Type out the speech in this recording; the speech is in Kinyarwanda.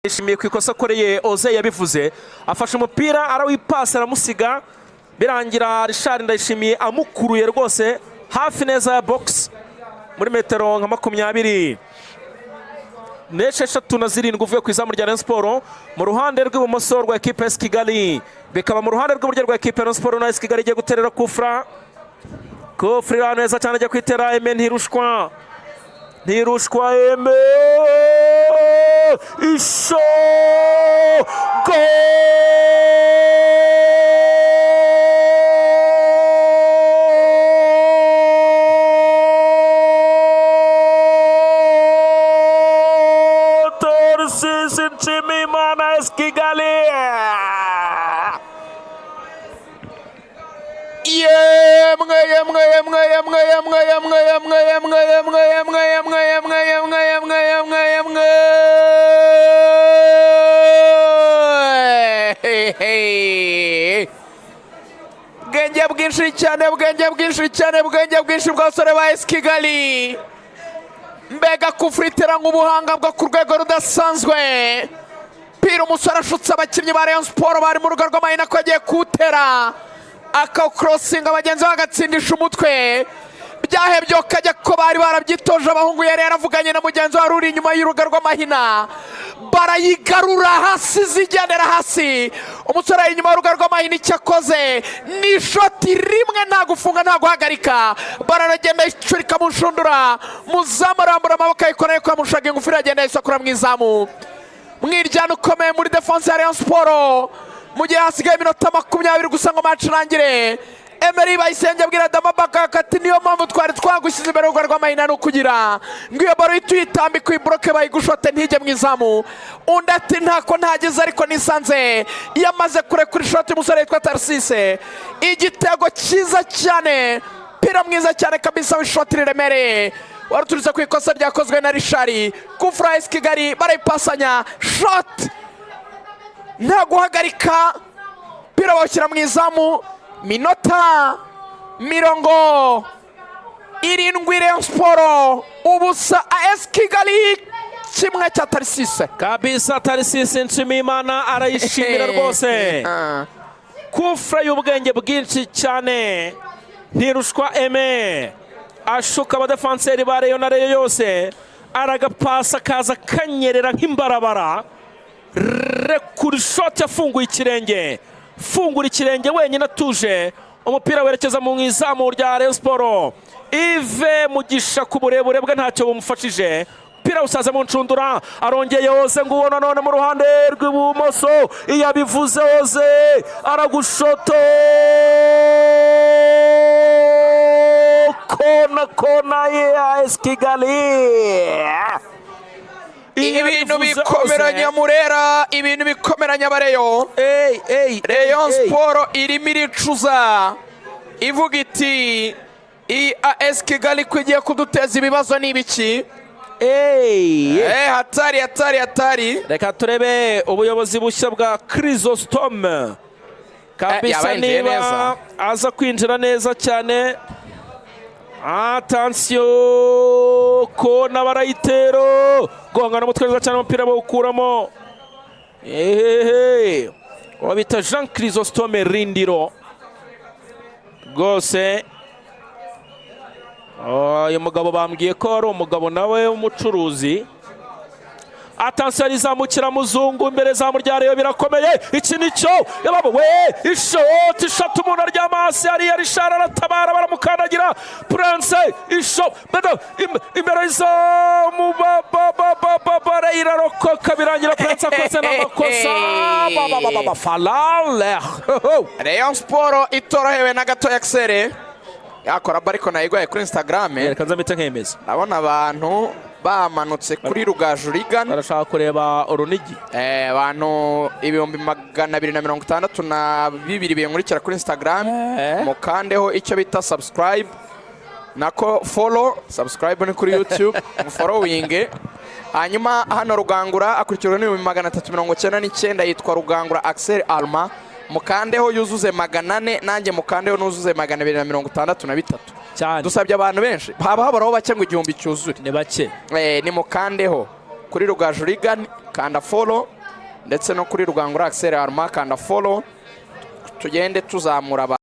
Ishimiye ku ikosa koreye Oze yabivuze afashe umupira arawipasa aramusiga birangira Richard Ndayishimiye amukuruye rwose hafi neza ya box muri metero nka 20 n'esheshatu na zirindwi uvuye ku izamu rya Rayon Sport mu ruhande rw'ibumoso rwa equipe ya Kigali bikaba mu ruhande rw'iburyo rwa equipe ya Rayon Sport na Kigali igiye guterera kufra neza cyane ajya kwitera Eme ntirushwa Eme isho go Kigali bwenge bwinshi bw'abasore ba Kigali mbega kufritira nk'ubuhanga bwo ku rwego rudasanzwe pira umusore ashutse abakinnyi ba Rayon Sport bari mu rugo rw'amahina ko agiye kutera akawucrossinga abagenzi bagatsindisha umutwe byahebye kajya ko bari barabyitoje abahungu yari yaravuganye na mugenzi wari uri inyuma y'urugo rw'amahina barayigarura hasi zigendera hasi umusore ari inyuma y'urugo rw'amahina icyo akoze ni shoti rimwe nta gufunga nta guhagarika baragenda icurika mu nshundura muzamu arambura amaboko ayikoreye kwa mushaga ingufu iragenda yisakura mu izamu mwiryana ukomeye muri defense ya Rayon Sport mu gihe hasigaye iminota 20 gusa ngo match irangire Emery bayisenge abwira Damabaka ati niyo mpamvu twari twagushyize imbere y'urugo rw'amahina no kugira ngo iyo baro ituyitambika ibroke bayigushote ntijye mu izamu undi ati ntako ntagize ariko nisanze yamaze kurekura ishoti umusore yitwa Tarsise igitego cyiza cyane pira mwiza cyane kabisa w'ishoti riremereye waruturutse ku ikosa ryakozwe na Richard kufra Kigali barayipasanya shot nta guhagarika pira bawushyira mu izamu minota 70 Rayon Sport ubusa AS Kigali kimwe cya Tarsise kabisa Tarsise Nshimiyimana arayishimira rwose kufra y'ubwenge bwinshi cyane ntirushwa Eme ashuka abadefanseri ba Rayon na Rayon yose aragapasa kaza kanyerera nk'imbarabara rekuri shot yafunguye ikirenge fungura ikirenge wenyine atuje umupira werekeza mu izamu rya Rayon Sport Ive mugisha ku burebure bwe ntacyo bumufashije pira usaza mu ncundura arongeye Oze nguwo none mu ruhande rw'ibumoso iyabivuze Oze aragushoto kona ya Kigali ibintu bikomeranya Murera ibintu bikomeranya bareyo Rayon Sport irimo iricuza ivuga iti AS Kigali kwigiye kuduteza ibibazo n'ibiki hatari reka turebe ubuyobozi bushya bwa Chrysostome kabisa niba aza kwinjira neza cyane attention kona barayitero gonga n'umutwe neza cyane umupira bawukuramo wabita Jean Chrysostome Rindiro rwose uyu mugabo bambwiye ko ari umugabo nawe w'umucuruzi attention arizamukira muzungu imbere zamu rya Rayon birakomeye iki nicyo yababo we ishoti shot umuntu aryama hasi ari Richard aratabara baramukandagira Prince ishot imbere zamu irarokoka birangira Prince akoze n'amakosa falale Rayon Sport itorohewe na gato Axel yakora bariko nayigwaye kuri Instagram reka nzamite nkemeza abona abantu bamanutse kuri Rugangura barashaka kureba urunigi abantu 262 binkurikira kuri Instagram mukandeho icyo bita subscribe nako follow subscribe ni kuri YouTube following hanyuma hano Rugangura akurikirwa n'399 yitwa Rugangura Axel Alma mukandeho yuzuze 400 nanjye mukandeho nuzuze 263 cyane dusabye abantu benshi habaraho bake ngo 1000 cyuzure ne bake ni mukandeho kuri Rugangura kanda follow ndetse no kuri Rugangura Axel Arma kanda follow tugende tuzamura